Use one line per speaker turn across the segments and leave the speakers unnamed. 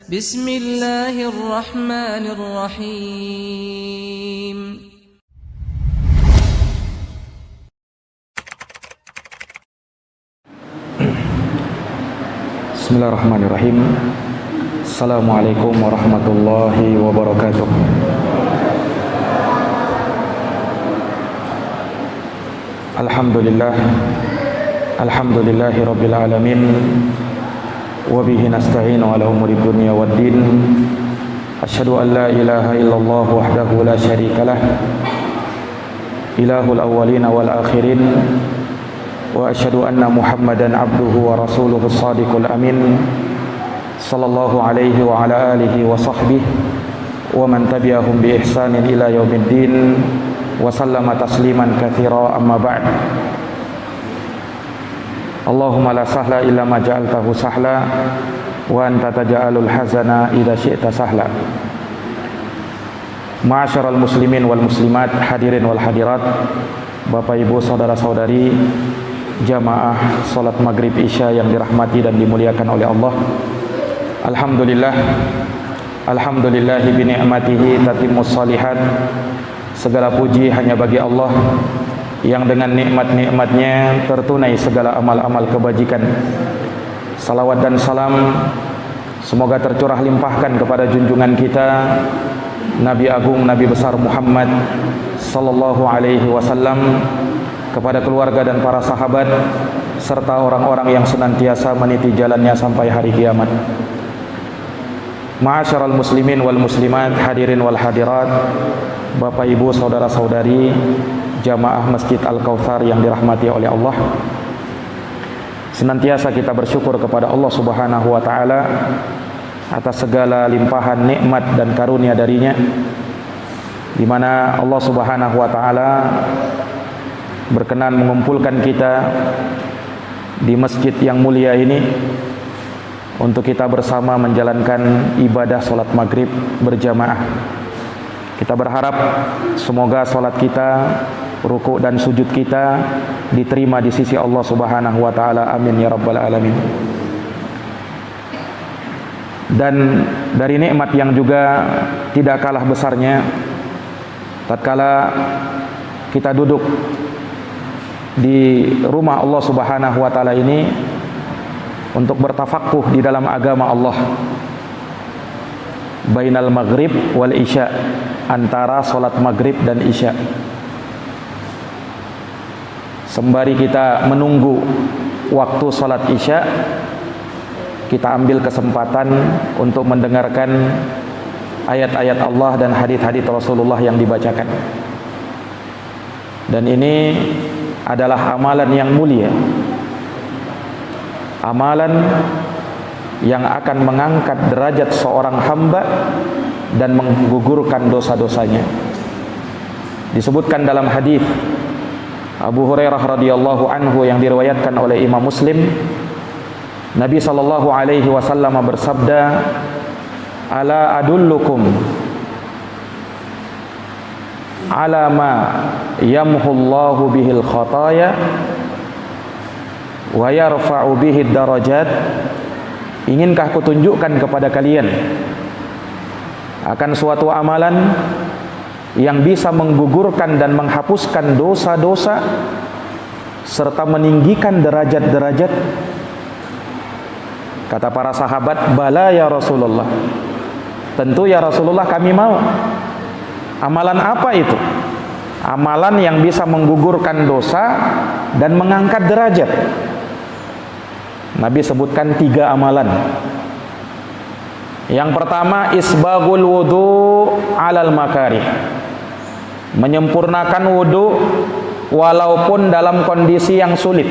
Bismillahirrahmanirrahim.
Bismillahirrahmanirrahim. Assalamualaikum warahmatullahi wabarakatuh. Alhamdulillah, alhamdulillahi rabbil alamin. Wabihi nasta'inu ala umuri dunya waddin. Asyhadu an la ilaha illallah wahdahu la syarikalah, ilahul awwalina wal akhirin. Wa asyhadu anna Muhammadan abduhu wa rasuluhu shadiqul amin. Sallallahu alaihi wa ala alihi wa sahbihi wa man tabi'ahum bi ihsanin ila yaumiddin. Wa sallama tasliman katsira, amma ba'd. Allahumma la sahla illa ma ja'altahu sahla wa anta taj'alul hazana idza syi'ta sahla. Ma'asyiral muslimin wal muslimat, hadirin wal hadirat, Bapak Ibu, saudara-saudari jamaah salat maghrib isya yang dirahmati dan dimuliakan oleh Allah. Alhamdulillah, alhamdulillahi bi ni'matihi tatimmus shalihat. Segala puji hanya bagi Allah yang dengan nikmat-nikmatnya tertunai segala amal-amal kebajikan. Salawat dan salam semoga tercurah limpahkan kepada junjungan kita Nabi Agung, Nabi besar Muhammad sallallahu alaihi wasallam, kepada keluarga dan para sahabat serta orang-orang yang senantiasa meniti jalannya sampai hari kiamat. Ma'asyiral muslimin wal muslimat, hadirin wal hadirat, Bapak Ibu, saudara-saudari jamaah Masjid Al-Kautsar yang dirahmati oleh Allah. Senantiasa kita bersyukur kepada Allah Subhanahu wa taala atas segala limpahan nikmat dan karunia darinya, di mana Allah Subhanahu wa taala berkenan mengumpulkan kita di masjid yang mulia ini untuk kita bersama menjalankan ibadah salat maghrib berjamaah. Kita berharap semoga salat kita, ruku' dan sujud kita diterima di sisi Allah Subhanahu wa taala. Amin ya rabbal alamin. Dan dari nikmat yang juga tidak kalah besarnya, tatkala kita duduk di rumah Allah Subhanahu wa taala ini untuk bertafaqquh di dalam agama Allah, bainal maghrib wal isya, antara salat maghrib dan isya. Sembari kita menunggu waktu salat isya, kita ambil kesempatan untuk mendengarkan ayat-ayat Allah dan hadits-hadits Rasulullah yang dibacakan. Dan ini adalah amalan yang mulia, amalan yang akan mengangkat derajat seorang hamba dan menggugurkan dosa-dosanya. Disebutkan dalam hadis Abu Hurairah radhiyallahu anhu yang diriwayatkan oleh Imam Muslim, Nabi sallallahu alaihi wasallam bersabda, "Ala adullukum ala ma yamhullahu bihil khataya wa yarfa'u bihid darajat." Inginkah kutunjukkan kepada kalian akan suatu amalan yang bisa menggugurkan dan menghapuskan dosa-dosa serta meninggikan derajat-derajat? Kata para sahabat, "Bala ya Rasulullah." Tentu ya Rasulullah, kami mau. Amalan apa itu? Amalan yang bisa menggugurkan dosa dan mengangkat derajat. Nabi sebutkan 3 amalan. Yang pertama, isbagul wudu alal makarih, menyempurnakan wudu walaupun dalam kondisi yang sulit,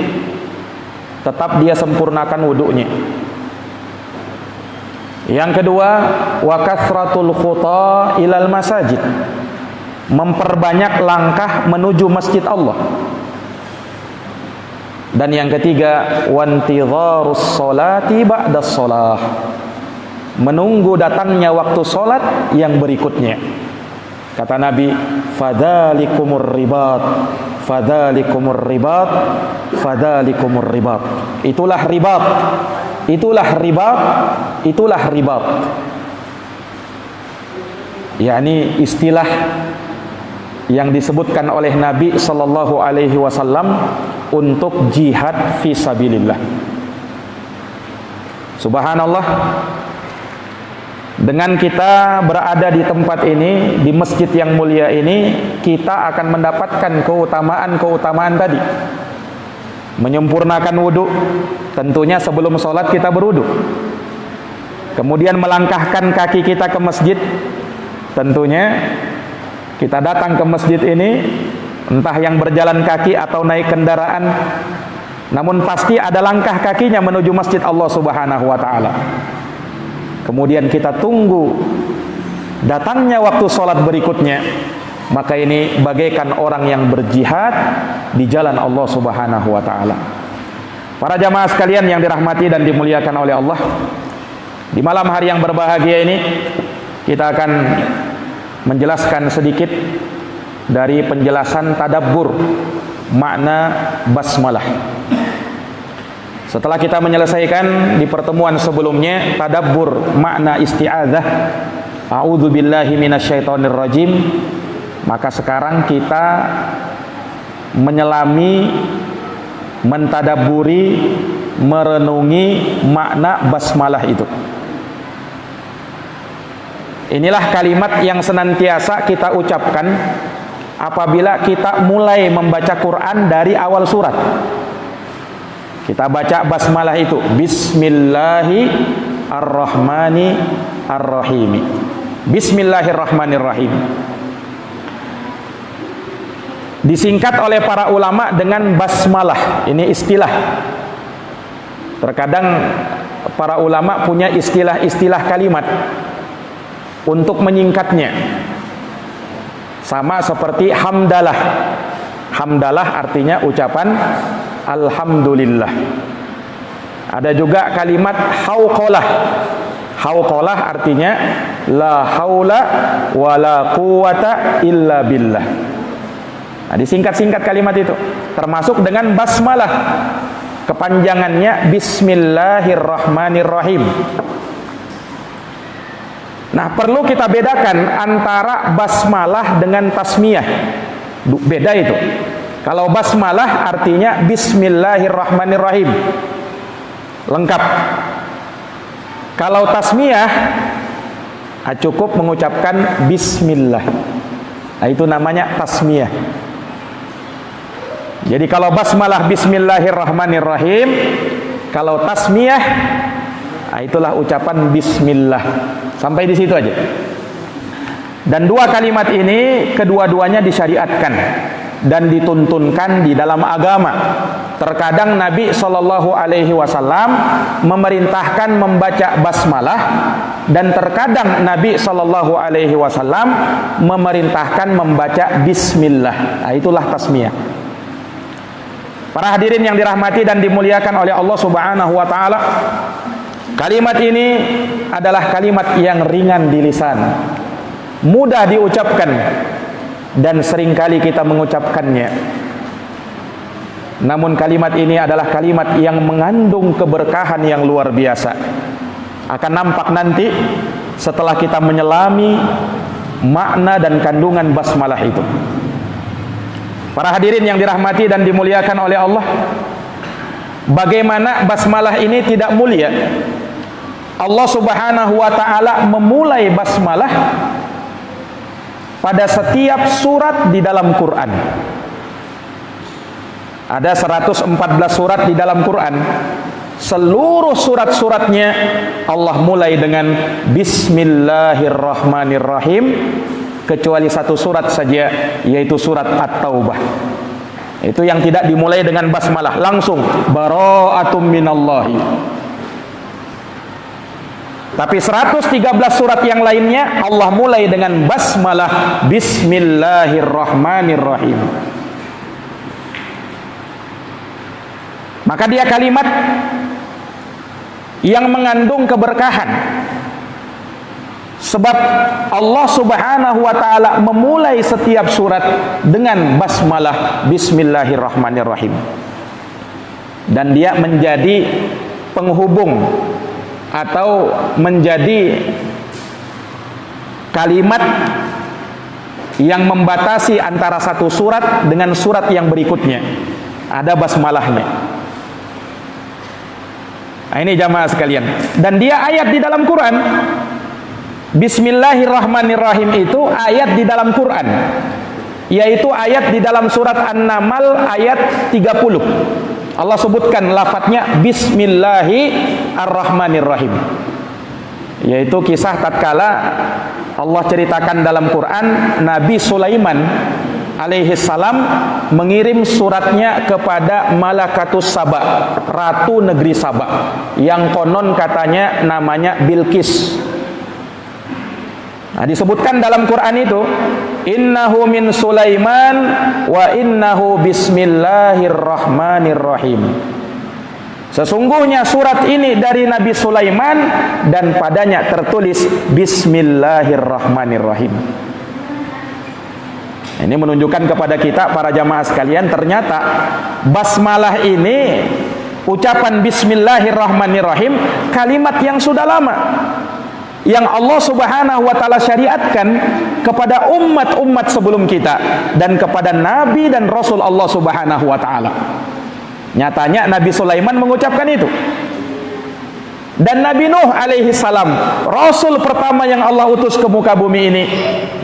tetap dia sempurnakan wudunya. Yang kedua, wa kathratul khuta ilal masajid, memperbanyak langkah menuju masjid Allah. Dan yang ketiga, wantidharus sholati ba'das sholah, menunggu datangnya waktu sholat yang berikutnya. Kata Nabi, fadzalikumur ribat, fadzalikumur ribat, fadzalikumur ribat. Itulah ribat, itulah ribat, yakni istilah yang disebutkan oleh Nabi sallallahu alaihi wasallam untuk jihad fi sabilillah. Subhanallah, dengan kita berada di tempat ini, di masjid yang mulia ini, kita akan mendapatkan keutamaan tadi. Menyempurnakan wudhu, tentunya sebelum sholat kita berwudhu. Kemudian melangkahkan kaki kita ke masjid, tentunya kita datang ke masjid ini, entah yang berjalan kaki atau naik kendaraan, namun pasti ada langkah kakinya menuju masjid Allah Subhanahu wa ta'ala. Kemudian kita tunggu datangnya waktu sholat berikutnya, maka ini bagaikan orang yang berjihad di jalan Allah Subhanahu wa ta'ala. Para jamaah sekalian yang dirahmati dan dimuliakan oleh Allah, di malam hari yang berbahagia ini kita akan menjelaskan sedikit dari penjelasan tadabbur makna basmalah. Setelah kita menyelesaikan di pertemuan sebelumnya tadabbur makna isti'adzah, a'udzubillahi minasyaitonirrajim, maka sekarang kita menyelami, mentadabburi, merenungi makna basmalah itu. Inilah kalimat yang senantiasa kita ucapkan apabila kita mulai membaca Quran dari awal surat. Kita baca basmalah itu, Bismillahirrahmanirrahim. Bismillahirrahmanirrahim. Disingkat oleh para ulama dengan basmalah. Ini istilah. Terkadang para ulama punya istilah-istilah kalimat untuk menyingkatnya. Sama seperti hamdalah. Hamdalah artinya ucapan alhamdulillah. Ada juga kalimat hauqalah. Hauqalah artinya la haula wala quwata illa billah. Nah, disingkat-singkat kalimat itu, termasuk dengan basmalah. Kepanjangannya Bismillahirrahmanirrahim. Nah, perlu kita bedakan antara basmalah dengan tasmiyah. Beda itu. Kalau basmalah artinya Bismillahirrahmanirrahim, lengkap. Kalau tasmiyah cukup mengucapkan Bismillah. Nah, itu namanya tasmiyah. Jadi kalau basmalah Bismillahirrahmanirrahim, kalau tasmiyah itulah ucapan Bismillah. Sampai di situ aja. Dan dua kalimat ini kedua-duanya disyariatkan dan dituntunkan di dalam agama. Terkadang Nabi Shallallahu Alaihi Wasallam memerintahkan membaca basmalah, dan terkadang Nabi Shallallahu Alaihi Wasallam memerintahkan membaca Bismillah. Nah, itulah tasmiyah. Para hadirin yang dirahmati dan dimuliakan oleh Allah Subhanahu Wa Taala, kalimat ini adalah kalimat yang ringan di lisan, mudah diucapkan, dan seringkali kita mengucapkannya. Namun kalimat ini adalah kalimat yang mengandung keberkahan yang luar biasa. Akan nampak nanti setelah kita menyelami makna dan kandungan basmalah itu. Para hadirin yang dirahmati dan dimuliakan oleh Allah, bagaimana basmalah ini tidak mulia? Allah Subhanahu wa ta'ala memulai basmalah pada setiap surat di dalam Quran. Ada 114 surat di dalam Quran. Seluruh surat-suratnya Allah mulai dengan Bismillahirrahmanirrahim, kecuali satu surat saja, yaitu surat At-Taubah. Itu yang tidak dimulai dengan basmalah, langsung bara'atum minallahi. Tapi 113 surat yang lainnya Allah mulai dengan basmalah, Bismillahirrahmanirrahim. Maka dia kalimat yang mengandung keberkahan. Sebab Allah Subhanahu wa ta'ala memulai setiap surat dengan basmalah, Bismillahirrahmanirrahim. Dan dia menjadi penghubung atau menjadi kalimat yang membatasi antara satu surat dengan surat yang berikutnya. Ada basmalahnya. Nah, ini jamaah sekalian. Dan dia ayat di dalam Quran. Bismillahirrahmanirrahim itu ayat di dalam Quran, yaitu ayat di dalam surat An-Naml ayat 30. Allah sebutkan lafadznya Bismillahirrahmanirrahim, yaitu kisah tatkala Allah ceritakan dalam Quran Nabi Sulaiman alaihi salam mengirim suratnya kepada Malakatus Saba, ratu negeri Saba, yang konon katanya namanya Bilqis. Nah, disebutkan dalam Quran itu, innahu min Sulaiman wa innahu bismillahirrahmanirrahim. Sesungguhnya surat ini dari Nabi Sulaiman dan padanya tertulis bismillahirrahmanirrahim. Ini menunjukkan kepada kita para jamaah sekalian, ternyata basmalah ini, ucapan bismillahirrahmanirrahim, kalimat yang sudah lama, yang Allah Subhanahu wa taala syariatkan kepada umat-umat sebelum kita dan kepada nabi dan rasul Allah Subhanahu wa taala. Nyatanya Nabi Sulaiman mengucapkan itu. Dan Nabi Nuh alaihi salam, rasul pertama yang Allah utus ke muka bumi ini,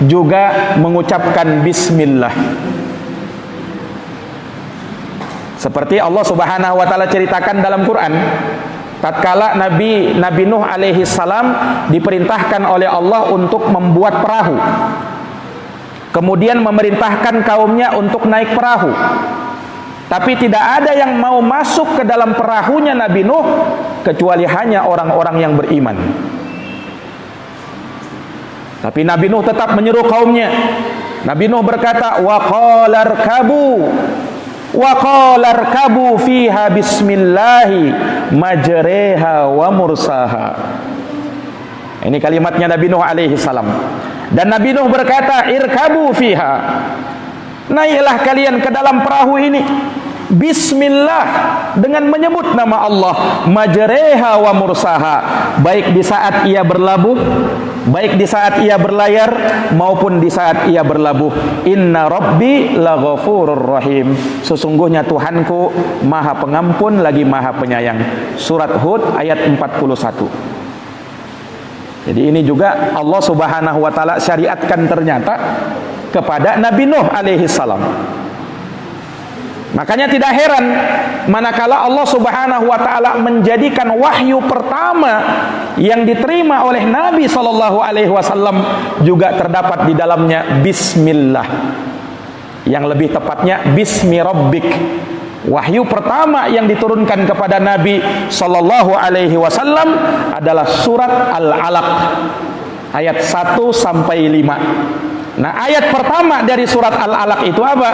juga mengucapkan bismillah. Seperti Allah Subhanahu wa taala ceritakan dalam Quran, tatkala Nabi Nuh alaihi salam diperintahkan oleh Allah untuk membuat perahu, kemudian memerintahkan kaumnya untuk naik perahu, tapi tidak ada yang mau masuk ke dalam perahunya Nabi Nuh kecuali hanya orang-orang yang beriman. Tapi Nabi Nuh tetap menyeru kaumnya. Nabi Nuh berkata, wa qala arkabu fiha bismillahi majreha wa mursaha. Ini kalimatnya Nabi Nuh alaihi salam. Dan Nabi Nuh berkata, irkabu fiha, naiklah kalian ke dalam perahu ini, bismillah, dengan menyebut nama Allah, majreha wa mursaha, baik di saat ia berlabuh, baik di saat ia berlayar, maupun di saat ia berlabuh. Inna rabbi laghafurur rahim, sesungguhnya Tuhanku maha pengampun lagi maha penyayang. Surat Hud ayat 41. Jadi ini juga Allah Subhanahu wa taala syariatkan ternyata kepada Nabi Nuh alaihi salam. Makanya tidak heran manakala Allah Subhanahu wa taala menjadikan wahyu pertama yang diterima oleh Nabi sallallahu alaihi wasallam juga terdapat di dalamnya bismillah. Yang lebih tepatnya bismi rabbik. Wahyu pertama yang diturunkan kepada Nabi sallallahu alaihi wasallam adalah surat Al-Alaq ayat 1 sampai 5. Nah, ayat pertama dari surat Al-Alaq itu apa?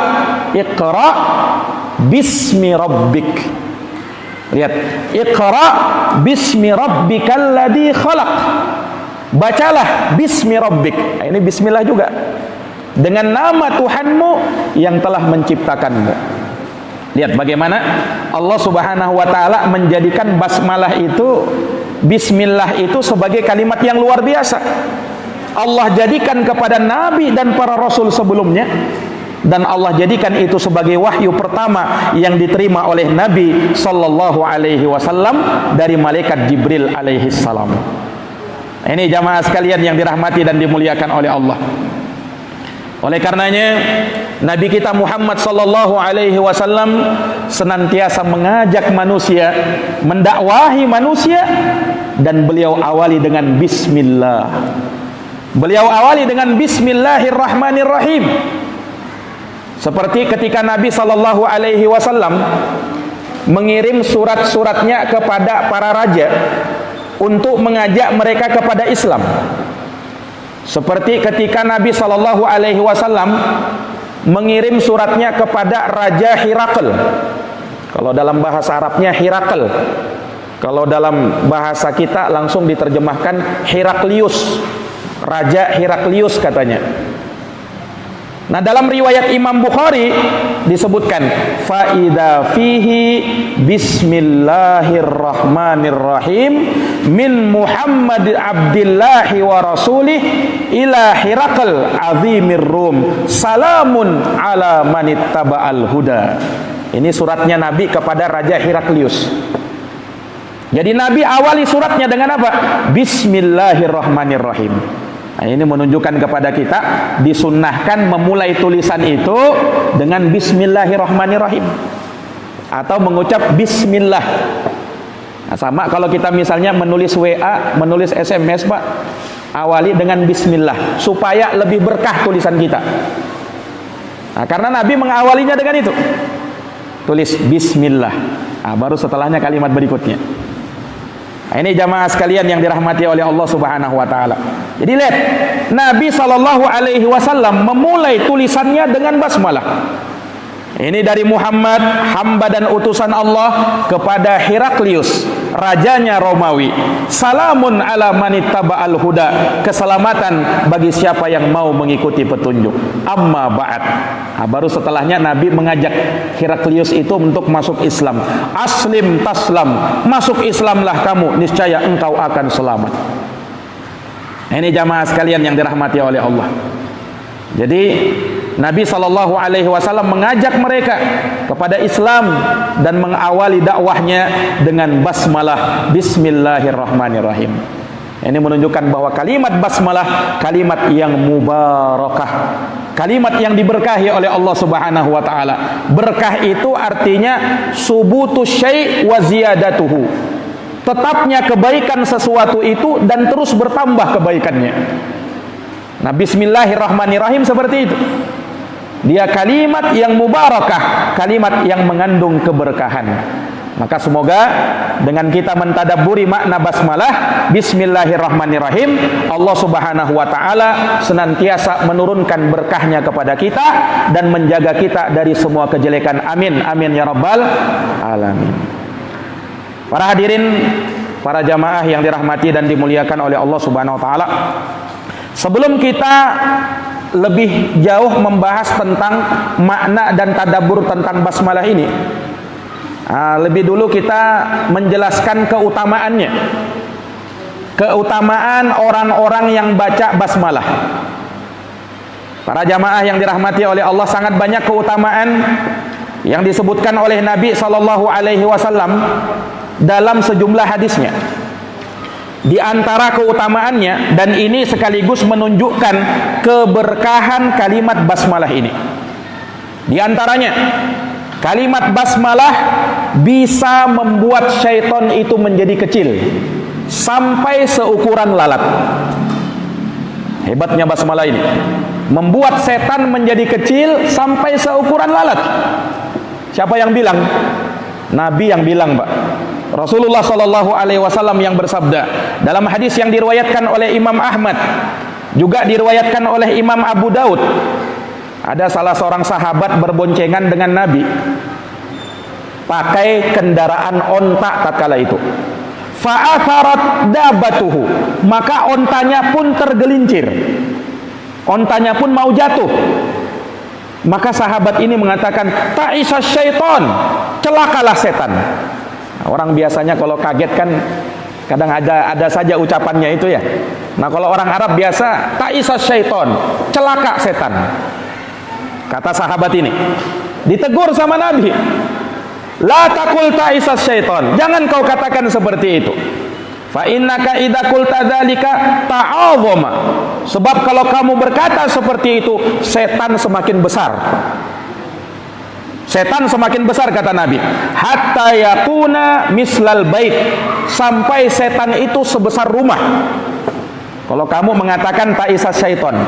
Iqra bismi rabbik. Lihat, Iqra bismi rabbikal ladzi khalaq. Bacalah bismi rabbik. Nah, ini bismillah juga. Dengan nama Tuhanmu yang telah menciptakanmu. Lihat bagaimana Allah Subhanahu wa taala menjadikan basmalah itu, bismillah itu sebagai kalimat yang luar biasa. Allah jadikan kepada Nabi dan para Rasul sebelumnya, dan Allah jadikan itu sebagai wahyu pertama yang diterima oleh Nabi Sallallahu Alaihi Wasallam dari malaikat Jibril Alaihi Salam. Ini jamaah sekalian yang dirahmati dan dimuliakan oleh Allah. Oleh karenanya Nabi kita Muhammad Sallallahu Alaihi Wasallam senantiasa mengajak manusia, mendakwahi manusia, dan beliau awali dengan Bismillah. Beliau awali dengan Bismillahirrahmanirrahim. Seperti ketika Nabi Sallallahu Alaihi Wasallam mengirim surat-suratnya kepada para raja untuk mengajak mereka kepada Islam. Seperti ketika Nabi Sallallahu Alaihi Wasallam mengirim suratnya kepada Raja Hirakl. Kalau dalam bahasa Arabnya Hirakl, kalau dalam bahasa kita langsung diterjemahkan Heraklius. Raja Heraklius katanya. Nah, dalam riwayat Imam Bukhari disebutkan faida fihi bismillahirrahmanirrahim min Muhammad Abdillahi wa rasulih ila Hirakal azimir Rum salamun ala manittaba'al huda. Ini suratnya Nabi kepada Raja Heraklius. Jadi Nabi awali suratnya dengan apa? Bismillahirrahmanirrahim. Nah, ini menunjukkan kepada kita disunnahkan memulai tulisan itu dengan Bismillahirrahmanirrahim atau mengucap Bismillah. Nah, sama kalau kita misalnya menulis WA, menulis SMS, Pak, awali dengan Bismillah supaya lebih berkah tulisan kita. Nah, karena Nabi mengawalinya dengan itu, tulis Bismillah. Nah, baru setelahnya kalimat berikutnya. Nah, ini jamaah sekalian yang dirahmati oleh Allah Subhanahu wa taala. Jadi lihat, Nabi sallallahu alaihi wasallam memulai tulisannya dengan basmalah. Ini dari Muhammad, hamba dan utusan Allah, kepada Heraklius, rajanya Romawi. Salamun ala manittaba'al huda. Keselamatan bagi siapa yang mau mengikuti petunjuk. Amma ba'd. Nah, baru setelahnya Nabi mengajak Heraklius itu untuk masuk Islam. Aslim taslam. Masuk Islamlah kamu, niscaya engkau akan selamat. Ini jamaah sekalian yang dirahmati oleh Allah. Jadi Nabi SAW mengajak mereka kepada Islam dan mengawali dakwahnya dengan basmalah Bismillahirrahmanirrahim. Ini menunjukkan bahwa kalimat basmalah kalimat yang mubarakah, kalimat yang diberkahi oleh Allah Subhanahu wa taala. Berkah itu artinya subutus syai' wa ziyadatuhu. Tetapnya kebaikan sesuatu itu dan terus bertambah kebaikannya. Nah, Bismillahirrahmanirrahim seperti itu. Dia kalimat yang mubarakah, kalimat yang mengandung keberkahan. Maka semoga dengan kita mentadabburi makna basmalah Bismillahirrahmanirrahim, Allah Subhanahu wa taala senantiasa menurunkan berkahnya kepada kita dan menjaga kita dari semua kejelekan. Amin amin ya rabbal alamin. Para hadirin, para jamaah yang dirahmati dan dimuliakan oleh Allah Subhanahu wa taala, sebelum kita lebih jauh membahas tentang makna dan tadabbur tentang basmalah ini, lebih dulu kita menjelaskan keutamaannya. Keutamaan orang-orang yang baca basmalah. Para jamaah yang dirahmati oleh Allah, sangat banyak keutamaan yang disebutkan oleh Nabi SAW dalam sejumlah hadisnya. Di antara keutamaannya, dan ini sekaligus menunjukkan keberkahan kalimat basmalah ini, di antaranya kalimat basmalah bisa membuat syaitan itu menjadi kecil sampai seukuran lalat. Hebatnya basmalah ini, membuat setan menjadi kecil sampai seukuran lalat. Siapa yang bilang? Nabi yang bilang, Pak. Rasulullah Shallallahu Alaihi Wasallam yang bersabda dalam hadis yang diriwayatkan oleh Imam Ahmad, juga diriwayatkan oleh Imam Abu Daud. Ada salah seorang sahabat berboncengan dengan Nabi, pakai kendaraan onta tatkala itu. Fa'atharat dabatuhu, maka ontanya pun tergelincir, ontanya pun mau jatuh. Maka sahabat ini mengatakan, ta'isa syaiton, celakalah setan. Nah, orang biasanya kalau kaget kan kadang ada saja ucapannya itu ya. Nah, kalau orang Arab biasa, ta'isa syaiton, celaka setan. Kata sahabat ini, ditegur sama Nabi, la taqul ta'isa syaiton, jangan kau katakan seperti itu. Fa innaka idza qulta dzalika ta'azzama, sebab kalau kamu berkata seperti itu, setan semakin besar. Setan semakin besar, kata Nabi, hatta yakuna mislal bait, sampai setan itu sebesar rumah. Kalau kamu mengatakan ta'isa syaiton.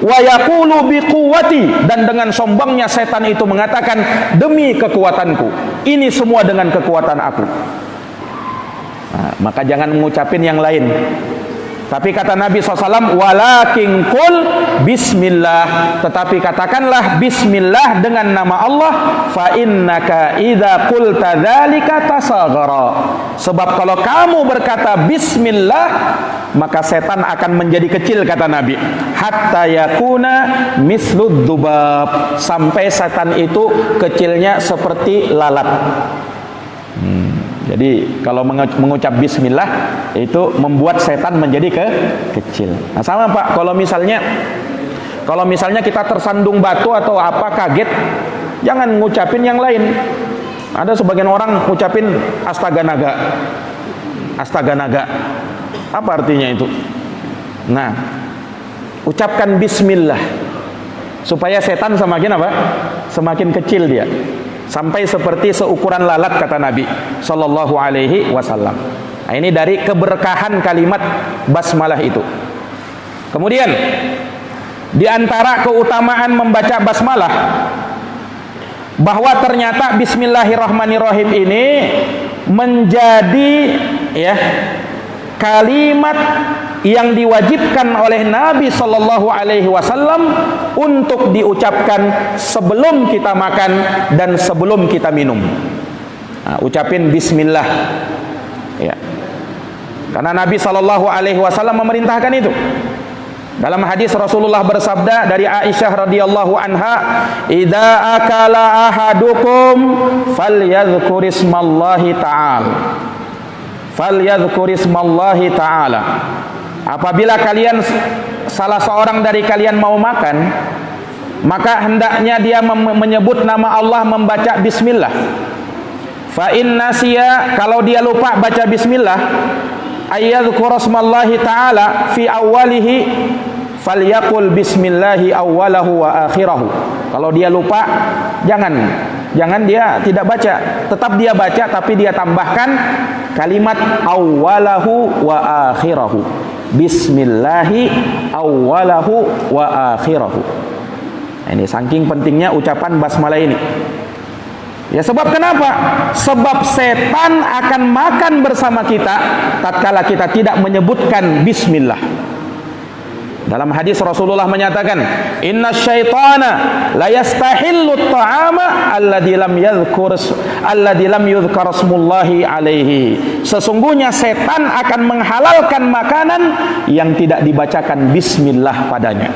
Wa yaqulu biquwwati, dan dengan sombongnya setan itu mengatakan, demi kekuatanku, ini semua dengan kekuatan aku. Nah, maka jangan mengucapin yang lain. Tapi kata Nabi SAW, walakin qul bismillah, tetapi katakanlah bismillah dengan nama Allah, fa innaka idza qulta dzalika tasaghara, sebab kalau kamu berkata bismillah maka setan akan menjadi kecil, kata Nabi, hatta yakuna mislud dzubab, sampai setan itu kecilnya seperti lalat. Jadi kalau mengucap bismillah itu membuat setan menjadi kecil. Nah, sama Pak, kalau misalnya kita tersandung batu atau apa, kaget, jangan ngucapin yang lain. Ada sebagian orang ngucapin astaga naga. Astaga naga. Apa artinya itu? Nah, ucapkan bismillah supaya setan semakin apa? Semakin kecil dia. Sampai seperti seukuran lalat, kata Nabi sallallahu alaihi wasallam. Nah, ini dari keberkahan kalimat basmalah itu. Kemudian di antara keutamaan membaca basmalah, bahwa ternyata bismillahirrahmanirrahim ini menjadi kalimat yang diwajibkan oleh Nabi sallallahu alaihi wasallam untuk diucapkan sebelum kita makan dan sebelum kita minum. Nah, ucapin bismillah. Ya. Karena Nabi sallallahu alaihi wasallam memerintahkan itu. Dalam hadis Rasulullah bersabda dari Aisyah radhiyallahu anha, "Idza akala ahadukum falyadhkurismallahi ta'ala." Falyadhkurismallahi ta'ala. Apabila kalian, salah seorang dari kalian mau makan, maka hendaknya dia menyebut nama Allah, membaca bismillah. Fa in nasiya, kalau dia lupa baca bismillah, ayyadhkurasmallahi ta'ala fi awwalihi falyaqul bismillahi awwalahu wa akhirahu. Kalau dia lupa, jangan dia tidak baca, tetap dia baca, tapi dia tambahkan kalimat awwalahu wa akhirahu. Bismillahi awwalahu wa akhirahu. Ini saking pentingnya ucapan basmalah ini. Ya, sebab kenapa? Sebab setan akan makan bersama kita tatkala kita tidak menyebutkan bismillah. Dalam hadis Rasulullah menyatakan, "Inna syaitana la yastahillu at-ta'ama alladzi lam yudhkar ismullahi alaihi." Sesungguhnya setan akan menghalalkan makanan yang tidak dibacakan bismillah padanya.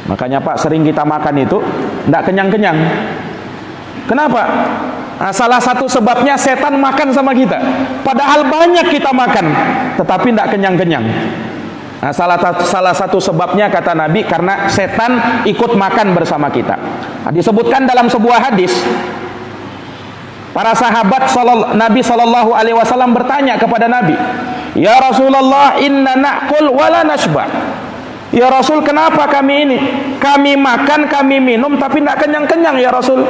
Makanya Pak, sering kita makan itu tidak kenyang-kenyang. Kenapa? Nah, salah satu sebabnya setan makan sama kita. Padahal banyak kita makan, tetapi tidak kenyang-kenyang. Nah, salah satu sebabnya kata Nabi karena setan ikut makan bersama kita. Nah, disebutkan dalam sebuah hadis, para sahabat Nabi sallallahu alaihi wasallam bertanya kepada Nabi, "Ya Rasulullah, inna na'kul wa la nashba." Ya Rasul, kenapa kami ini? Kami makan, kami minum, tapi tidak kenyang-kenyang ya Rasul.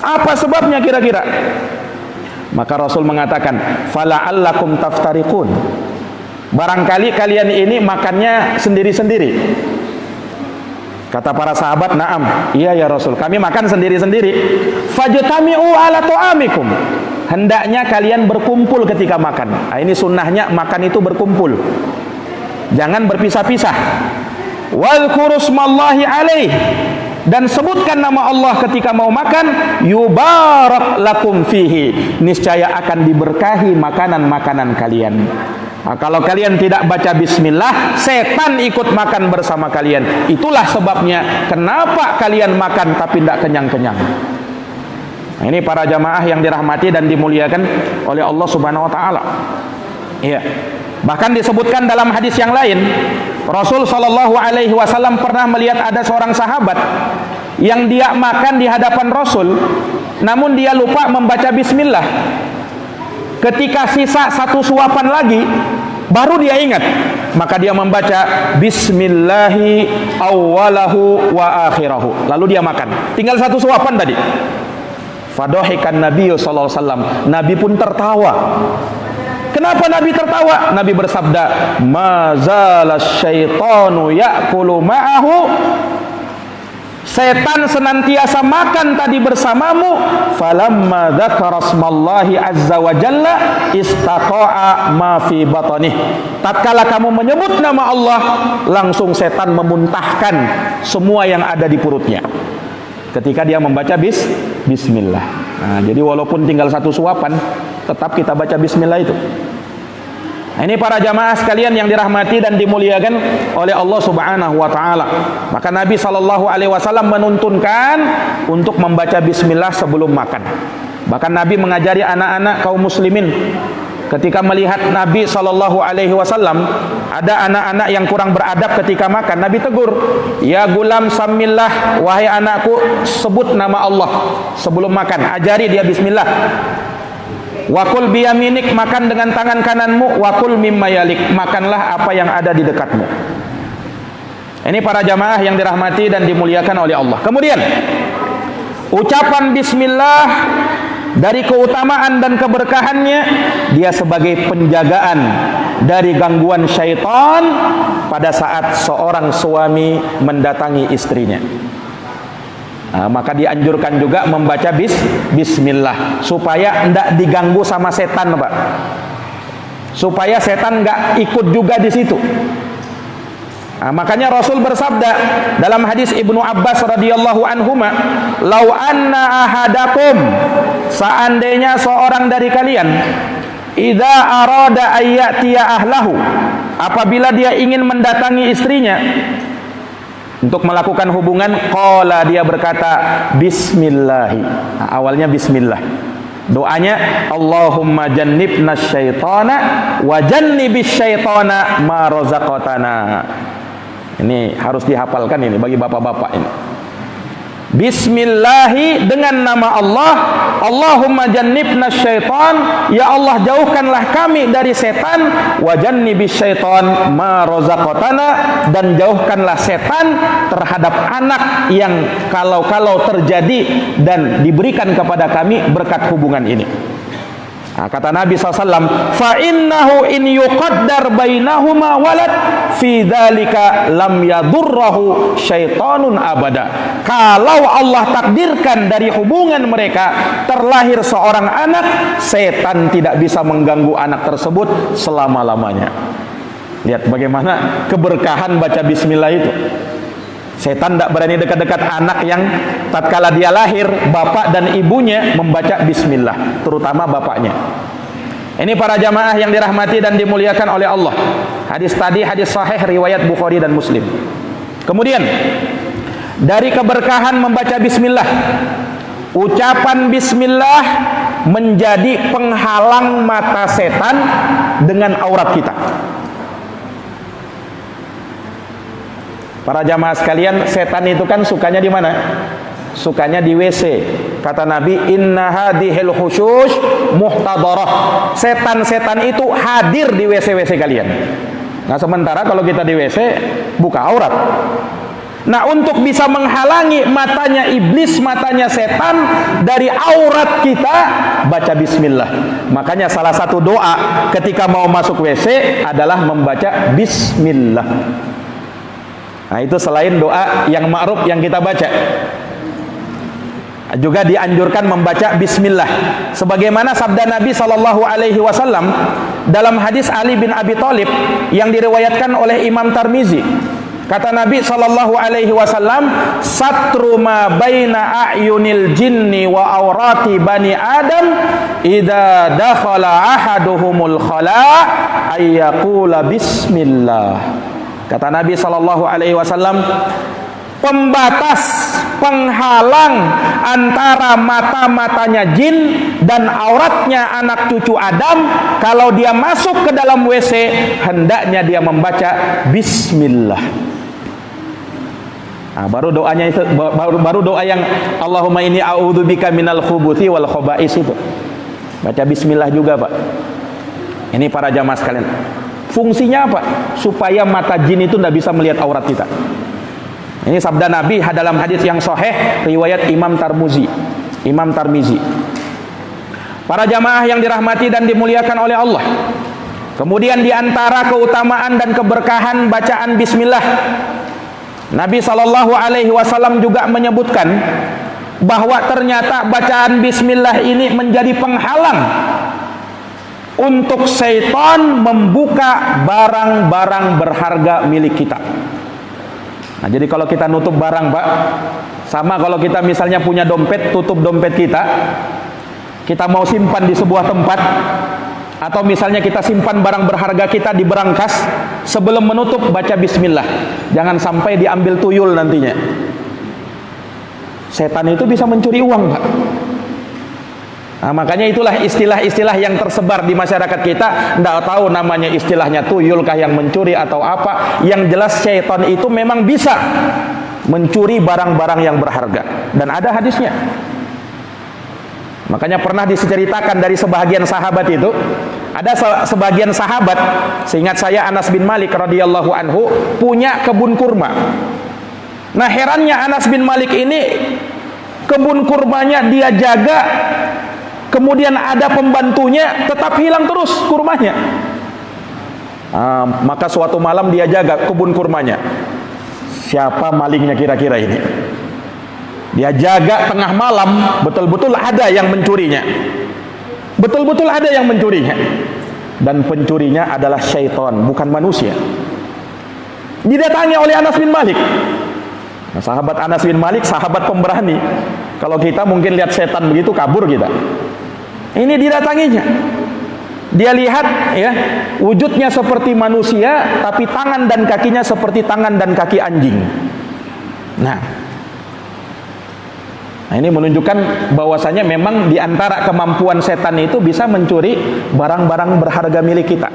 Apa sebabnya kira-kira? Maka Rasul mengatakan, "Fala'allakum taftariqun." Barangkali kalian ini makannya sendiri-sendiri. Kata para sahabat, "Na'am, iya ya Rasul, kami makan sendiri-sendiri." "Fajtami'u ala ta'amikum." Hendaknya kalian berkumpul ketika makan. Nah, ini sunnahnya makan itu berkumpul. Jangan berpisah-pisah. "Wadhkurusmallahi alaih." Dan sebutkan nama Allah ketika mau makan, "Yubarak lakum fihi." Niscaya akan diberkahi makanan-makanan kalian. Nah, kalau kalian tidak baca bismillah, setan ikut makan bersama kalian. Itulah sebabnya kenapa kalian makan tapi tidak kenyang-kenyang. Nah, ini para jamaah yang dirahmati dan dimuliakan oleh Allah Subhanahu wa taala. Iya. Bahkan disebutkan dalam hadis yang lain, Rasul sallallahu alaihi wasallam pernah melihat ada seorang sahabat yang dia makan di hadapan Rasul, namun dia lupa membaca bismillah. Ketika sisa satu suapan lagi, baru dia ingat, maka dia membaca bismillahi awwalahu wa akhirahu. Lalu dia makan. Tinggal satu suapan tadi. Fadhahikan Nabi sallallahu alaihi wasallam. Nabi pun tertawa. Kenapa Nabi tertawa? Nabi bersabda, "Mazala syaitanu ya'kulu ma'ahu Setan senantiasa makan tadi bersamamu. Falamma dzakara smallahi azza wa jalla istaqa'a ma fi batanih. Tatkala kamu menyebut nama Allah, langsung setan memuntahkan semua yang ada di perutnya ketika dia membaca bismillah. Nah, jadi walaupun tinggal satu suapan, tetap kita baca bismillah itu. Nah, ini para jamaah sekalian yang dirahmati dan dimuliakan oleh Allah Subhanahu wa taala. Maka Nabi sallallahu alaihi wasallam menuntunkan untuk membaca bismillah sebelum makan. Bahkan Nabi mengajari anak-anak kaum muslimin ketika melihat Nabi sallallahu alaihi wasallam ada anak-anak yang kurang beradab ketika makan, Nabi tegur, "Ya gulam samillah, wahai anakku, sebut nama Allah sebelum makan, ajari dia bismillah. Wakul biyaminik, makan dengan tangan kananmu. Wakul mimma yalik, makanlah apa yang ada di dekatmu." Ini para jamaah yang dirahmati dan dimuliakan oleh Allah. Kemudian ucapan bismillah dari keutamaan dan keberkahannya, dia sebagai penjagaan dari gangguan syaitan pada saat seorang suami mendatangi istrinya. Nah, maka dianjurkan juga membaca bismillah supaya tidak diganggu sama setan, Pak. Supaya setan nggak ikut juga di situ. Nah, makanya Rasul bersabda dalam hadis Ibnu Abbas radhiyallahu anhuma, "Lau anna ahadakum," seandainya seorang dari kalian, "idza arada ayyatiya ahlahu," apabila dia ingin mendatangi istrinya untuk melakukan hubungan, qala, dia berkata bismillahi. Nah, awalnya bismillah. Doanya, Allahumma jannibna syaitana wa jannibis syaitana ma razaqtana. Ini harus dihafalkan ini bagi bapak-bapak ini. Bismillahi, dengan nama Allah. Allahumma jannibna syaitan, ya Allah jauhkanlah kami dari setan. Wa jannibis syaitan ma razaqtana, dan jauhkanlah setan terhadap anak yang kalau terjadi dan diberikan kepada kami berkat hubungan ini. Nah, kata Nabi SAW, fa innahu in yuqaddar bainahuma walad fi dzalika lam yadurruhu syaitanun abada. Kalau Allah takdirkan dari hubungan mereka terlahir seorang anak, setan tidak bisa mengganggu anak tersebut selama-lamanya. Lihat bagaimana keberkahan baca bismillah itu. Setan tidak berani dekat-dekat anak yang tatkala dia lahir, bapak dan ibunya membaca bismillah, terutama bapaknya. Ini para jamaah yang dirahmati dan dimuliakan oleh Allah. Hadis tadi hadis sahih riwayat Bukhari dan Muslim. Kemudian dari keberkahan membaca bismillah, ucapan bismillah menjadi penghalang mata setan dengan aurat kita. Para jamaah sekalian, setan itu kan sukanya di mana? Sukanya di WC. Kata Nabi, inna hadhil khusyush muhtadarah. Setan-setan itu hadir di WC-WC kalian. Nah, sementara kalau kita di WC buka aurat. Nah, untuk bisa menghalangi matanya iblis, matanya setan dari aurat kita, baca bismillah. Makanya salah satu doa ketika mau masuk WC adalah membaca bismillah. Nah, itu selain doa yang ma'ruf yang kita baca, juga dianjurkan membaca bismillah. Sebagaimana sabda Nabi sallallahu alaihi wasallam dalam hadis Ali bin Abi Thalib yang diriwayatkan oleh Imam Tirmizi. Kata Nabi sallallahu alaihi wasallam, "Satru ma baina a'yunil jinni wa aurati bani Adam idza dakhala ahaduhumul khala' ayyaqula bismillah." Kata Nabi sallallahu alaihi wasallam, pembatas, penghalang antara mata-matanya jin dan auratnya anak cucu Adam, kalau dia masuk ke dalam WC hendaknya dia membaca bismillah. Nah, baru doanya itu, baru doa yang Allahumma inni a'udzubika minal khubuthi wal khaba'is itu. Baca bismillah juga, Pak. Ini para jamaah sekalian. Fungsinya apa? Supaya mata jin itu tidak bisa melihat aurat kita. Ini sabda Nabi dalam hadis yang sahih riwayat Imam Tirmizi. Para jamaah yang dirahmati dan dimuliakan oleh Allah. Kemudian di antara keutamaan dan keberkahan bacaan bismillah, Nabi SAW juga menyebutkan bahwa ternyata bacaan bismillah ini menjadi penghalang untuk syaitan membuka barang-barang berharga milik kita. Nah, jadi kalau kita nutup barang, Pak, sama kalau kita misalnya punya dompet, tutup dompet kita mau simpan di sebuah tempat, atau misalnya kita simpan barang berharga kita di berangkas, sebelum menutup baca bismillah, jangan sampai diambil tuyul nantinya. Setan itu bisa mencuri uang, Pak. Nah, makanya itulah istilah-istilah yang tersebar di masyarakat kita. Tidak tahu namanya istilahnya tuyulkah yang mencuri atau apa. Yang jelas setan itu memang bisa mencuri barang-barang yang berharga, dan ada hadisnya. Makanya pernah diceritakan dari sebahagian sahabat itu, ada sebagian sahabat, seingat saya Anas bin Malik radhiyallahu anhu, punya kebun kurma. Nah, herannya Anas bin Malik ini, kebun kurmanya dia jaga, kemudian ada pembantunya, tetap hilang terus kurmanya. Maka suatu malam dia jaga kebun kurmanya. Siapa malingnya kira-kira ini? Dia jaga tengah malam, betul-betul ada yang mencurinya. Betul-betul ada yang mencurinya. Dan pencurinya adalah syaitan, bukan manusia. Didatangi oleh Anas bin Malik. Nah, sahabat Anas bin Malik, sahabat pemberani. Kalau kita mungkin lihat setan begitu, kabur kita. Ini didatanginya. Dia lihat ya, wujudnya seperti manusia, tapi tangan dan kakinya seperti tangan dan kaki anjing. Nah, ini menunjukkan bahwasanya memang diantara kemampuan setan itu bisa mencuri barang-barang berharga milik kita.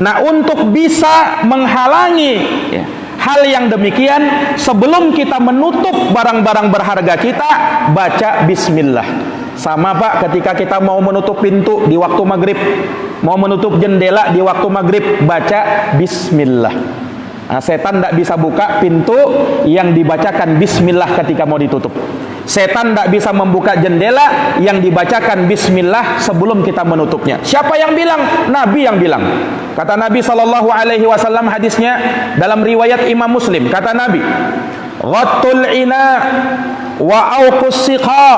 Nah, untuk bisa menghalangi ya, hal yang demikian, sebelum kita menutup barang-barang berharga kita, baca bismillah. Sama, Pak, ketika kita mau menutup pintu di waktu maghrib, mau menutup jendela di waktu maghrib, baca bismillah. Nah, setan tidak bisa buka pintu yang dibacakan bismillah ketika mau ditutup. Setan tidak bisa membuka jendela yang dibacakan bismillah sebelum kita menutupnya. Siapa yang bilang? Nabi yang bilang. Kata Nabi SAW, hadisnya dalam riwayat Imam Muslim, kata Nabi, ghattul ina wa auqus siqa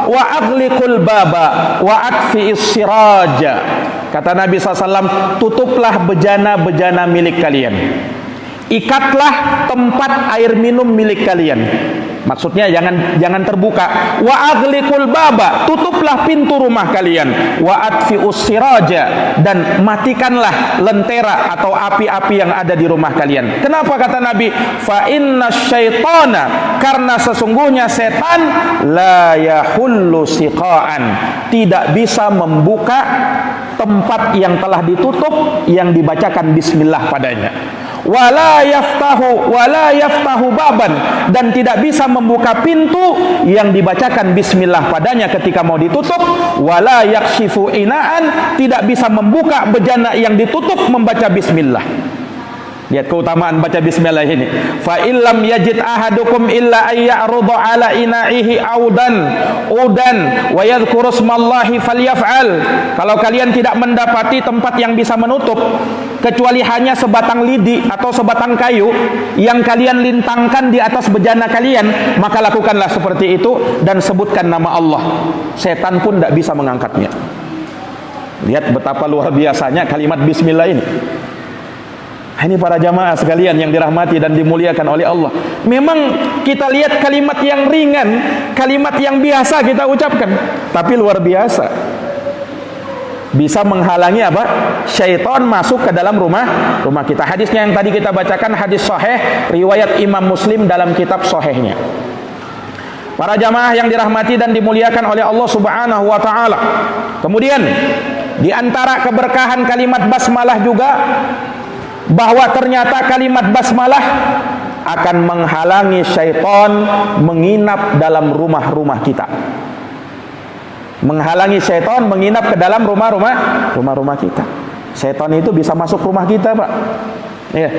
wa aghliqul baba wa atfi'is siraja. Kata Nabi SAW, tutuplah bejana-bejana milik kalian, ikatlah tempat air minum milik kalian. Maksudnya jangan terbuka. Wa aghliqul baba, tutuplah pintu rumah kalian. Wa atfi'us siraja, dan matikanlah lentera atau api-api yang ada di rumah kalian. Kenapa kata Nabi? Fa inna syaitana, karena sesungguhnya setan la yahullu siqaan, tidak bisa membuka tempat yang telah ditutup yang dibacakan bismillah padanya. Wala yaftahu baban, dan tidak bisa membuka pintu yang dibacakan bismillah padanya ketika mau ditutup. Wala yakshifu inaan, tidak bisa membuka bejana yang ditutup membaca bismillah. Lihat keutamaan baca bismillah ini. Fa illam yajid ahadukum illa ayya'rudu ala ina'ihi udan wa yadhkuru smallahi falyaf'al. Kalau kalian tidak mendapati tempat yang bisa menutup kecuali hanya sebatang lidi atau sebatang kayu yang kalian lintangkan di atas bejana kalian, maka lakukanlah seperti itu dan sebutkan nama Allah. Setan pun tidak bisa mengangkatnya. Lihat betapa luar biasanya kalimat bismillah ini. Ini para jamaah sekalian yang dirahmati dan dimuliakan oleh Allah. Memang kita lihat kalimat yang ringan, kalimat yang biasa kita ucapkan, tapi luar biasa. Bisa menghalangi apa? Syaitan masuk ke dalam rumah kita. Hadisnya yang tadi kita bacakan hadis sahih riwayat Imam Muslim dalam kitab sahihnya. Para jamaah yang dirahmati dan dimuliakan oleh Allah Subhanahu wa taala. Kemudian di antara keberkahan kalimat basmalah juga bahwa ternyata kalimat basmalah akan menghalangi syaitan menginap dalam rumah-rumah kita. Menghalangi syaitan menginap ke dalam rumah-rumah kita. Syaitan itu bisa masuk rumah kita, Pak. Ya.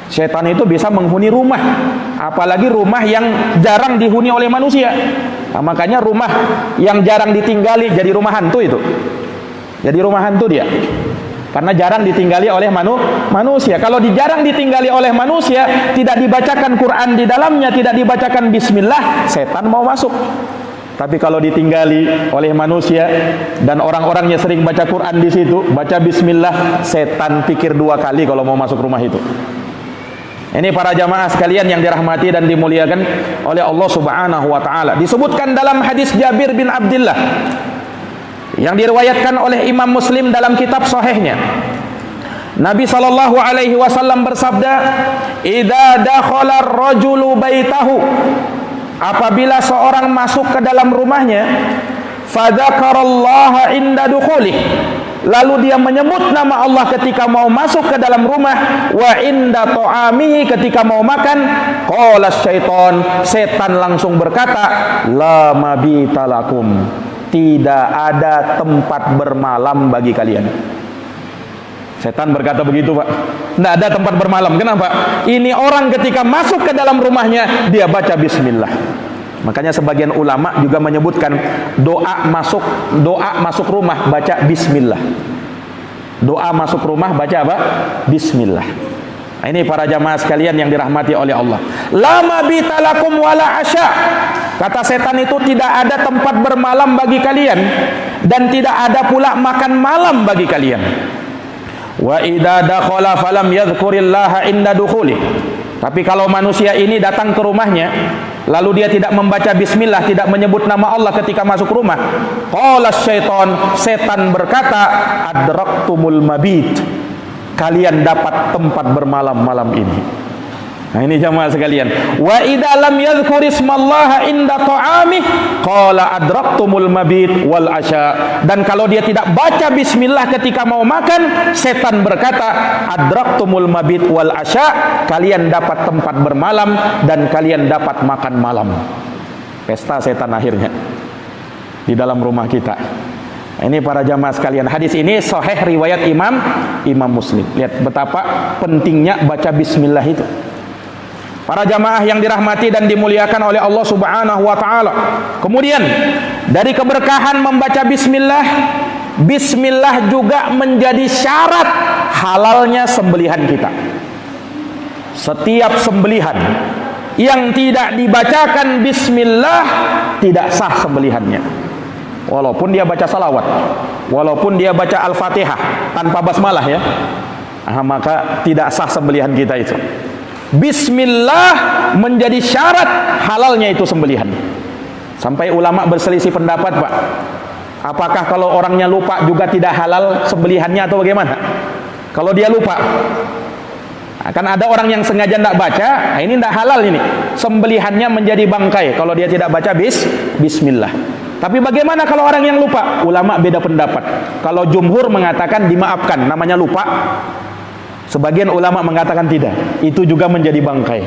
Syaitan itu bisa menghuni rumah, apalagi rumah yang jarang dihuni oleh manusia. Nah, makanya rumah yang jarang ditinggali jadi rumah hantu itu. Jadi rumah hantu dia. Karena jarang ditinggali oleh manusia. Kalau jarang ditinggali oleh manusia, tidak dibacakan Quran di dalamnya, tidak dibacakan bismillah, setan mau masuk. Tapi kalau ditinggali oleh manusia dan orang-orangnya sering baca Quran di situ, baca bismillah, setan pikir dua kali kalau mau masuk rumah itu. Ini para jamaah sekalian yang dirahmati dan dimuliakan oleh Allah Subhanahu wa taala. Disebutkan dalam hadis Jabir bin Abdullah yang diriwayatkan oleh Imam Muslim dalam kitab sahihnya. Nabi sallallahu alaihi wasallam bersabda, "Idza dakhala ar-rajulu baitahu," apabila seorang masuk ke dalam rumahnya, fadzakarallaha inda dukhulih, lalu dia menyebut nama Allah ketika mau masuk ke dalam rumah, wa inda ta'amihi, ketika mau makan, qala syaitan, setan langsung berkata, la mabita lakum, tidak ada tempat bermalam bagi kalian. Setan berkata begitu, Pak. Tidak ada tempat bermalam. Kenapa? Ini orang ketika masuk ke dalam rumahnya, dia baca bismillah. Makanya sebagian ulama juga menyebutkan doa masuk rumah baca bismillah. Doa masuk rumah baca apa? Bismillah. Nah, ini para jamaah sekalian yang dirahmati oleh Allah. La mabita lakum wala asya. Kata setan itu, tidak ada tempat bermalam bagi kalian dan tidak ada pula makan malam bagi kalian. Wa idza dakhala falam yadhkurillaha inda dukhulih. Tapi kalau manusia ini datang ke rumahnya, lalu dia tidak membaca bismillah, tidak menyebut nama Allah ketika masuk rumah, qala syaitan, setan berkata, adraktumul mabit, kalian dapat tempat bermalam malam ini. Nah, ini jamaah sekalian. Wa idza lam yadhkur ismallaha inda ta'amih qala adraktumul mabit wal asya. Dan kalau dia tidak baca bismillah ketika mau makan, setan berkata, adraktumul mabit wal asya, kalian dapat tempat bermalam dan kalian dapat makan malam. Pesta setan akhirnya di dalam rumah kita. Ini para jamaah sekalian, hadis ini sahih riwayat Imam Muslim. Lihat betapa pentingnya baca bismillah itu. Para jamaah yang dirahmati dan dimuliakan oleh Allah Subhanahu wa taala. Kemudian dari keberkahan membaca bismillah, bismillah juga menjadi syarat halalnya sembelihan kita. Setiap sembelihan yang tidak dibacakan bismillah tidak sah sembelihannya. Walaupun dia baca salawat, walaupun dia baca Al-Fatihah tanpa basmalah ya, maka tidak sah sembelihan kita itu. Bismillah menjadi syarat halalnya itu sembelihan. Sampai ulama berselisih pendapat, Pak. Apakah kalau orangnya lupa juga tidak halal sembelihannya atau bagaimana? Kalau dia lupa, akan ada orang yang sengaja tidak baca, nah ini tidak halal ini. Sembelihannya menjadi bangkai kalau dia tidak baca bismillah. Tapi bagaimana kalau orang yang lupa? Ulama beda pendapat. Kalau jumhur mengatakan dimaafkan, namanya lupa. Sebagian ulama mengatakan tidak, itu juga menjadi bangkai.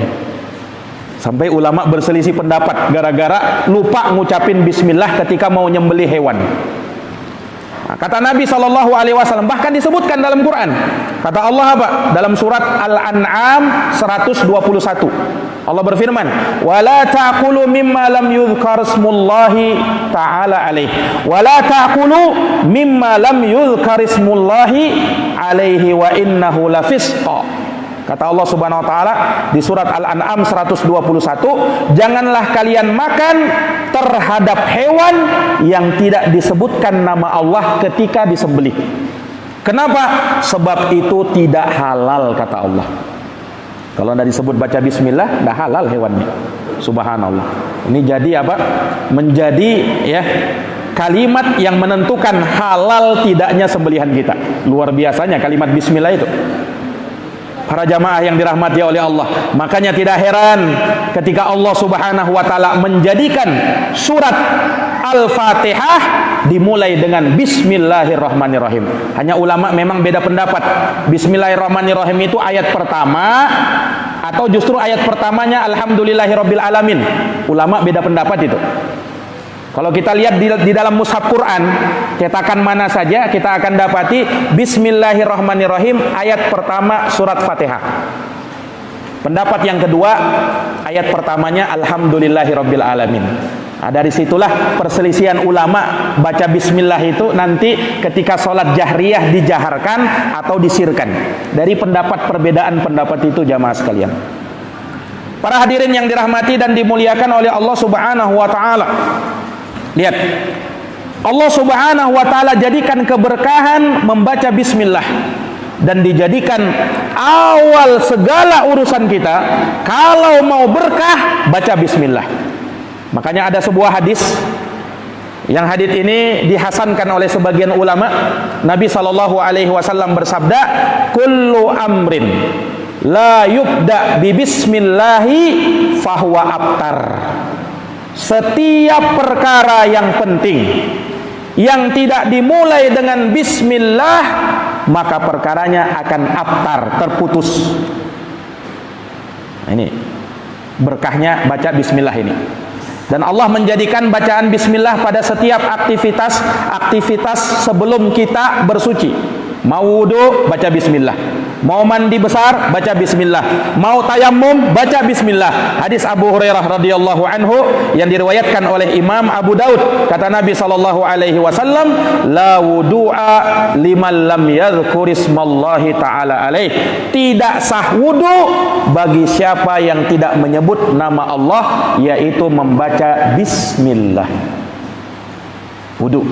Sampai ulama berselisih pendapat gara-gara lupa ngucapin bismillah ketika mau nyembelih hewan. Nah, kata Nabi SAW, bahkan disebutkan dalam Quran. Kata Allah apa? Dalam surat Al-An'am 121. Allah berfirman, "Wala ta'kulu mimma lam yuzkar ismullahi ta'ala alaih. Wala ta'kulu mimma lam yuzkar ismullahi alaihi wa innahu lafisqa." Kata Allah Subhanahu wa taala di surat Al-An'am 121, janganlah kalian makan terhadap hewan yang tidak disebutkan nama Allah ketika disembelih. Kenapa? Sebab itu tidak halal, kata Allah. Kalau tidak disebut baca bismillah, tidak halal hewannya. Subhanallah. Ini jadi apa? Menjadi ya kalimat yang menentukan halal tidaknya sembelihan kita. Luar biasanya kalimat bismillah itu. Para jamaah yang dirahmati oleh Allah, makanya tidak heran ketika Allah Subhanahu wa taala menjadikan surat Al-Fatihah dimulai dengan bismillahirrahmanirrahim. Hanya ulama memang beda pendapat. Bismillahirrahmanirrahim itu ayat pertama atau justru ayat pertamanya alhamdulillahirabbil alamin. Ulama beda pendapat itu. Kalau kita lihat di dalam mushaf Quran, cetakan mana saja kita akan dapati bismillahirrahmanirrahim ayat pertama surat Fatihah. Pendapat yang kedua, ayat pertamanya alhamdulillahirabbil alamin. Dari situlah perselisihan ulama baca bismillah itu nanti ketika sholat jahriyah dijaharkan atau disirkan. Dari perbedaan pendapat itu jamaah sekalian. Para hadirin yang dirahmati dan dimuliakan oleh Allah Subhanahu wa taala. Lihat. Allah Subhanahu wa taala jadikan keberkahan membaca bismillah dan dijadikan awal segala urusan kita. Kalau mau berkah baca bismillah. Makanya ada sebuah hadis, yang hadis ini dihasankan oleh sebagian ulama. Nabi SAW bersabda, kullu amrin la yubda bi bismillahi fahuwa abtar. Setiap perkara yang penting yang tidak dimulai dengan bismillah, maka perkaranya akan abtar, terputus. Nah, ini berkahnya baca bismillah ini. Dan Allah menjadikan bacaan bismillah pada setiap aktivitas sebelum kita bersuci. Mau wudu, baca bismillah. Mau mandi besar, baca bismillah. Mau tayammum, baca bismillah. Hadis Abu Hurairah radhiyallahu anhu yang diriwayatkan oleh Imam Abu Daud, kata Nabi sallallahu alaihi wasallam, la wudu'a liman lam yadhkur ismallahi ta'ala alaih. Tidak sah wudu bagi siapa yang tidak menyebut nama Allah, yaitu membaca bismillah. Wudu.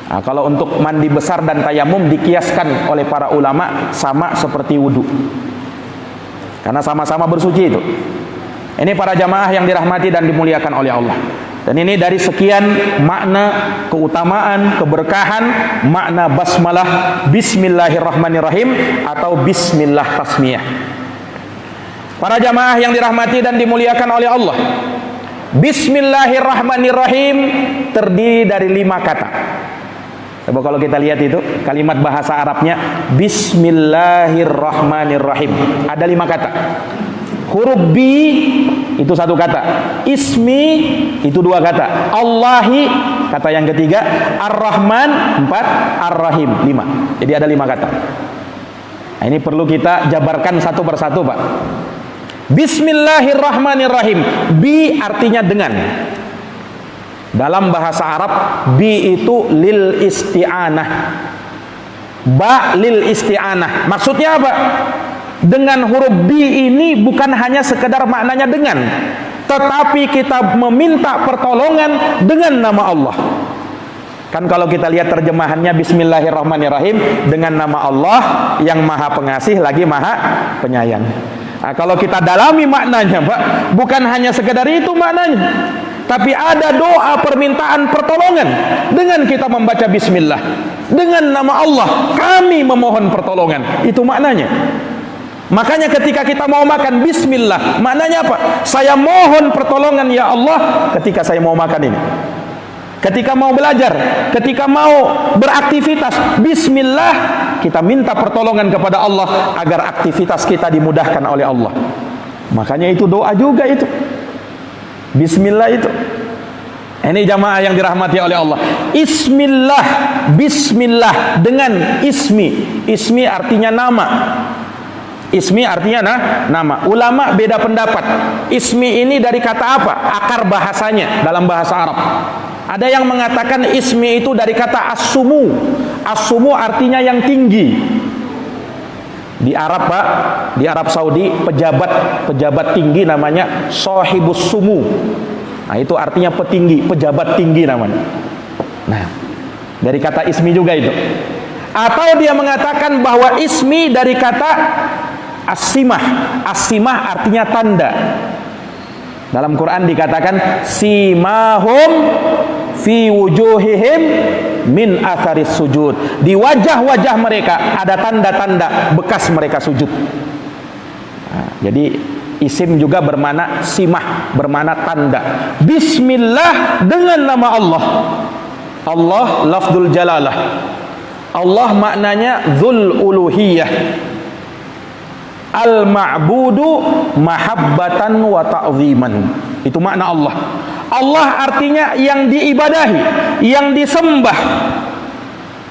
Nah, kalau untuk mandi besar dan tayamum dikiaskan oleh para ulama sama seperti wudu, karena sama-sama bersuci itu. Ini para jamaah yang dirahmati dan dimuliakan oleh Allah. Dan ini dari sekian makna keutamaan, keberkahan, makna basmalah, bismillahirrahmanirrahim atau bismillah tasmiyah. Para jamaah yang dirahmati dan dimuliakan oleh Allah, bismillahirrahmanirrahim terdiri dari 5 kata. Coba kalau kita lihat itu kalimat bahasa Arabnya bismillahirrahmanirrahim, ada 5 kata. Huruf bi itu 1 kata, ismi itu 2 kata, Allahi kata yang ketiga, Ar-Rahman 4, Ar-Rahim 5. Jadi ada 5 kata. Nah, ini perlu kita jabarkan satu persatu, Pak. Bismillahirrahmanirrahim. Bi artinya dengan. Dalam bahasa Arab, bi itu lil isti'anah. Ba lil isti'anah. Maksudnya apa? Dengan huruf bi ini bukan hanya sekedar maknanya dengan, tetapi kita meminta pertolongan dengan nama Allah. Kan kalau kita lihat terjemahannya bismillahirrahmanirrahim, dengan nama Allah yang maha pengasih lagi maha penyayang. Nah, kalau kita dalami maknanya, Pak, bukan hanya sekedar itu maknanya, tapi ada doa permintaan pertolongan dengan kita membaca bismillah. Dengan nama Allah kami memohon pertolongan. Itu maknanya. Makanya ketika kita mau makan bismillah, maknanya apa? Saya mohon pertolongan ya Allah ketika saya mau makan ini. Ketika mau belajar, ketika mau beraktivitas, bismillah, kita minta pertolongan kepada Allah agar aktivitas kita dimudahkan oleh Allah. Makanya itu doa juga itu. Bismillah itu. Ini jamaah yang dirahmati oleh Allah. Ismillah, bismillah dengan ismi. Ismi artinya nama. Ismi artinya nama. Ulama beda pendapat. Ismi ini dari kata apa? Akar bahasanya dalam bahasa Arab. Ada yang mengatakan ismi itu dari kata as-sumu. As-sumu artinya yang tinggi. Di Arab, Pak, di Arab Saudi pejabat tinggi namanya sahibus sumu. Nah, itu artinya petinggi, pejabat tinggi namanya. Nah, dari kata ismi juga itu. Atau dia mengatakan bahwa ismi dari kata as-simah. As-simah artinya tanda. Dalam Quran dikatakan simahum fi wujuhihim min atharis sujud. Di wajah-wajah mereka ada tanda-tanda bekas mereka sujud. Nah, jadi isim juga bermakna simah, bermakna tanda. Bismillah dengan nama Allah. Allah lafzul jalalah. Allah maknanya dzul uluhiyah. Al-ma'budu mahabbatan wa ta'ziman. Itu makna Allah. Allah artinya yang diibadahi, yang disembah,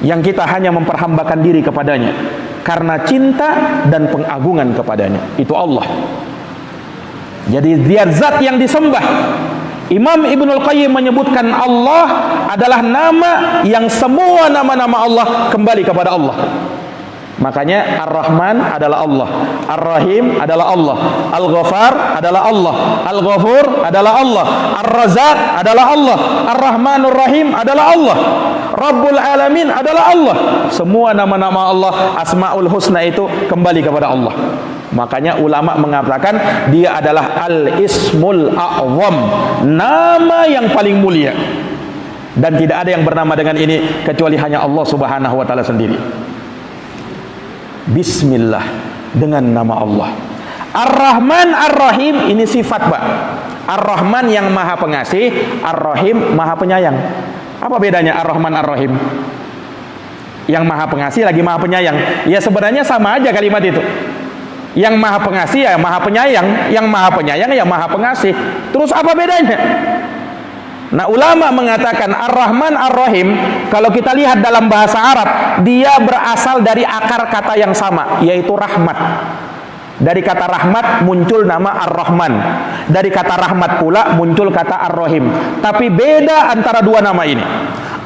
yang kita hanya memperhambakan diri kepadanya karena cinta dan pengagungan kepadanya. Itu Allah. Jadi dia zat yang disembah, Imam Ibnul Qayyim menyebutkan Allah adalah nama yang semua nama-nama Allah kembali kepada Allah. Makanya Ar-Rahman adalah Allah, Ar-Rahim adalah Allah, Al-Ghafar adalah Allah, Al-Ghafur adalah Allah, Ar-Razzaq adalah Allah, Ar-Rahmanur Rahim adalah Allah, Rabbul Alamin adalah Allah. Semua nama-nama Allah, Asmaul Husna itu kembali kepada Allah. Makanya ulama mengatakan dia adalah Al-Ismul A'zam, nama yang paling mulia. Dan tidak ada yang bernama dengan ini kecuali hanya Allah Subhanahu wa taala sendiri. Bismillah, dengan nama Allah. Ar-Rahman Ar-Rahim, ini sifat, Pak. Ar-Rahman yang maha pengasih, Ar-Rahim maha penyayang. Apa bedanya Ar-Rahman Ar-Rahim? Yang maha pengasih lagi maha penyayang. Ya sebenarnya sama aja kalimat itu. Yang maha pengasih ya maha penyayang, yang maha penyayang ya maha pengasih. Terus apa bedanya? Nah, ulama mengatakan Ar-Rahman Ar-Rahim, kalau kita lihat dalam bahasa Arab, dia berasal dari akar kata yang sama, yaitu rahmat. Dari kata rahmat muncul nama Ar-Rahman. Dari kata rahmat pula muncul kata Ar-Rahim. Tapi beda antara dua nama ini.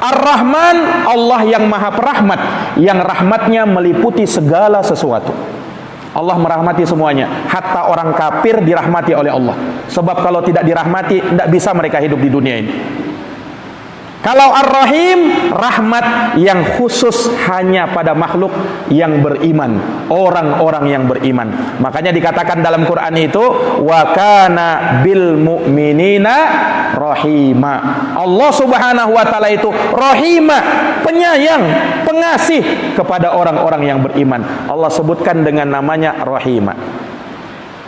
Ar-Rahman, Allah yang maha perahmat, yang rahmatnya meliputi segala sesuatu. Allah merahmati semuanya, hatta orang kafir dirahmati oleh Allah. Sebab kalau tidak dirahmati, tidak bisa mereka hidup di dunia ini. Kalau Ar-Rahim, rahmat yang khusus hanya pada makhluk yang beriman, orang-orang yang beriman. Makanya dikatakan dalam Quran itu, wa kana bil mu'minina rahima. Allah Subhanahu wa taala itu rahima, penyayang, pengasih kepada orang-orang yang beriman. Allah sebutkan dengan namanya rahima.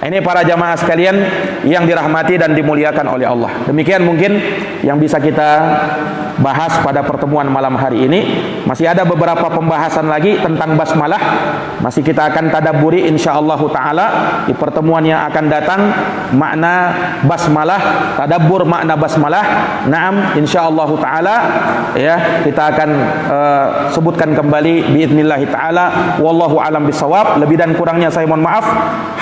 Ini para jamaah sekalian yang dirahmati dan dimuliakan oleh Allah. Demikian mungkin yang bisa kita bahas pada pertemuan malam hari ini. Masih ada beberapa pembahasan lagi tentang basmalah. Masih kita akan tadabburi insyaallah taala di pertemuan yang akan datang, makna basmalah, tadabbur makna basmalah. Naam, insyaallah taala ya, kita akan sebutkan kembali biidznillah taala. Wallahu alam bisawab. Lebih dan kurangnya saya mohon maaf.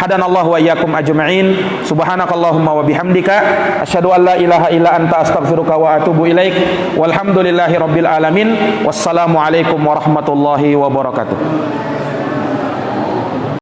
Hadanallahu wa iyyakum ajma'in. Subhanakallahumma wa bihamdika asyhadu an la ilaha illa anta astaghfiruka wa atubu ilaik. Walhamdulillahi rabbil alamin. Wassalamu alaikum warahmatullahi wabarakatuh.